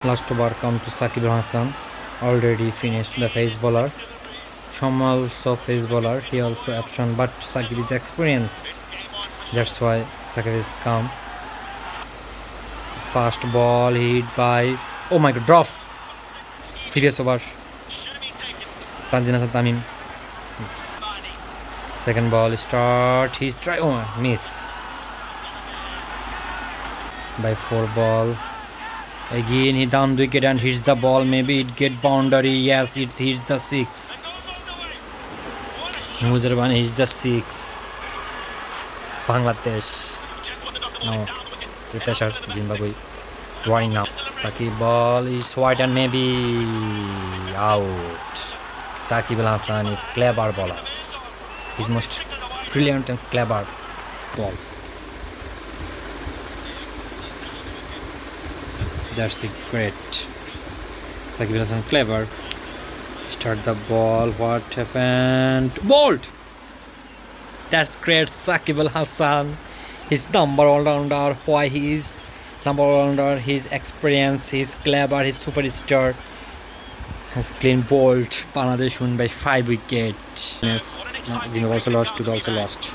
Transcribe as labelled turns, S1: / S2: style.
S1: Last over come to Sakib Al Hasan. Already finished the face bowler. Sham also face bowler. He also option, but Sakib is experienced. That's why Sakib is calm. Fast ball hit by. Oh my God! Drop. Previous over. Tanzil Hasan Tamim. Second ball start. He try. Oh miss. By 4 ball. Again he down the wicket and hits the ball. Maybe it get boundary. Yes, it hits the 6. Muzarban hits the 6. Bangladesh. Now the pressure. Zimbabwe. Drawing now. Sakib ball is wide and maybe out. Sakib Al Hasan is clever bowler. His most brilliant and clever ball. That's it, great. Sakib Al Hasan clever. Start the ball. What happened? Bolt! That's great, Sakib Al Hasan. His number all-rounder. Why he is number all-rounder? His experience, he's clever, he's superstar. Has clean bowled. Bangladesh won by 5 wickets. Yes, Zimbabwe also lost.